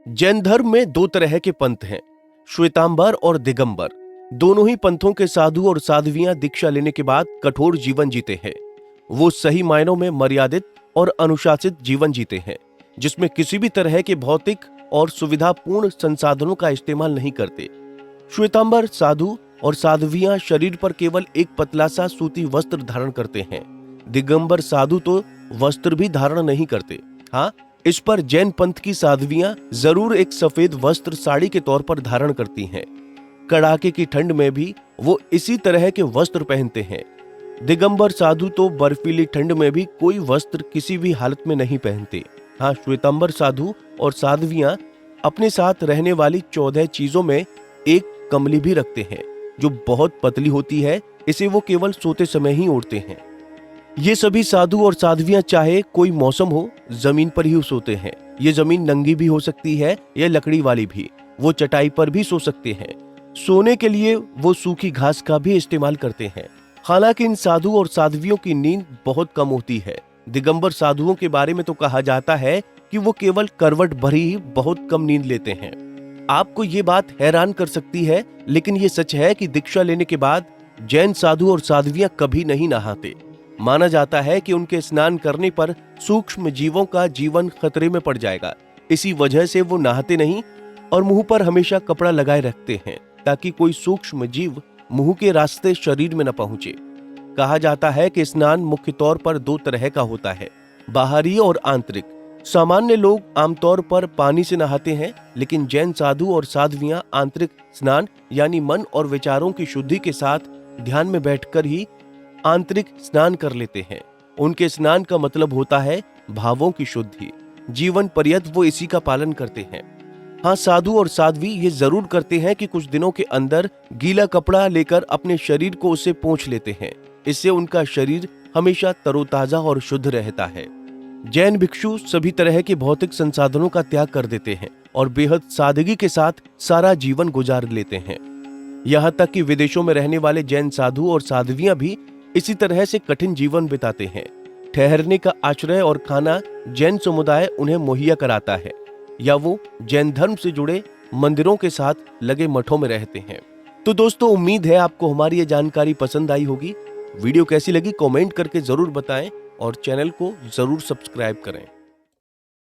जैन धर्म में दो तरह के पंथ हैं, श्वेतांबर और दिगंबर। दोनों ही पंथों के साधु और साध्वियां दीक्षा लेने के बाद कठोर जीवन जीते हैं। वो सही मायनों में मर्यादित और अनुशासित जीवन जीते हैं, जिसमें किसी भी तरह के भौतिक और सुविधापूर्ण संसाधनों का इस्तेमाल नहीं करते। श्वेतांबर साधु और साध्वियां शरीर पर केवल एक पतला सा सूती वस्त्र धारण करते हैं। दिगंबर साधु तो वस्त्र भी धारण नहीं करते। हाँ, इस पर जैन पंथ की साध्वियां जरूर एक सफेद वस्त्र साड़ी के तौर पर धारण करती हैं। कड़ाके की ठंड में भी वो इसी तरह के वस्त्र पहनते हैं। दिगंबर साधु तो बर्फीली ठंड में भी कोई वस्त्र किसी भी हालत में नहीं पहनते। हाँ, श्वेतांबर साधु और साध्वियां अपने साथ रहने वाली 14 चीजों में एक कमली भी रखते हैं, जो बहुत पतली होती है। इसे वो केवल सोते समय ही ओढ़ते हैं। ये सभी साधु और साध्वियां चाहे कोई मौसम हो, जमीन पर ही सोते हैं। ये जमीन नंगी भी हो सकती है या लकड़ी वाली भी। वो चटाई पर भी सो सकते हैं। सोने के लिए वो सूखी घास का भी इस्तेमाल करते हैं। हालांकि इन साधु और साध्वियों की नींद बहुत कम होती है। दिगंबर साधुओं के बारे में तो कहा जाता है कि वो केवल करवट भरी ही बहुत कम नींद लेते हैं। आपको ये बात हैरान कर सकती है, लेकिन ये सच है कि दीक्षा लेने के बाद जैन साधु और साध्वियां कभी नहीं नहाते। माना जाता है कि उनके स्नान करने पर सूक्ष्म जीवों का जीवन खतरे में पड़ जाएगा। इसी वजह से वो नहाते नहीं और मुंह पर हमेशा कपड़ा लगाए रखते हैं, ताकि कोई सूक्ष्म जीव मुंह के रास्ते शरीर में न पहुंचे। कहा जाता है कि स्नान मुख्य तौर पर दो तरह का होता है, बाहरी और आंतरिक। सामान्य लोग आमतौर पर पानी से नहाते हैं, लेकिन जैन साधु और साध्वियां आंतरिक स्नान यानी मन और विचारों की शुद्धि के साथ ध्यान में बैठकर ही आंतरिक स्नान कर लेते हैं। उनके स्नान का मतलब होता है भावों की शुद्धि। जीवन पर्यंत वो इसी का पालन करते हैं। हाँ, साधु और साध्वी ये जरूर करते हैं कि कुछ दिनों के अंदर गीला कपड़ा लेकर अपने शरीर को उससे पोंछ लेते हैं। इससे उनका शरीर हमेशा तरोताजा और शुद्ध रहता है। जैन भिक्षु सभी तरह के भौतिक संसाधनों का त्याग कर देते हैं और बेहद सादगी के साथ सारा जीवन गुजार लेते हैं। यहाँ तक कि विदेशों में रहने वाले जैन साधु और साध्वियां भी इसी तरह से कठिन जीवन बिताते हैं। ठहरने का आश्रय और खाना जैन समुदाय उन्हें मुहैया कराता है, या वो जैन धर्म से जुड़े मंदिरों के साथ लगे मठों में रहते हैं। तो दोस्तों, उम्मीद है आपको हमारी ये जानकारी पसंद आई होगी। वीडियो कैसी लगी कमेंट करके जरूर बताएं और चैनल को जरूर सब्सक्राइब करें।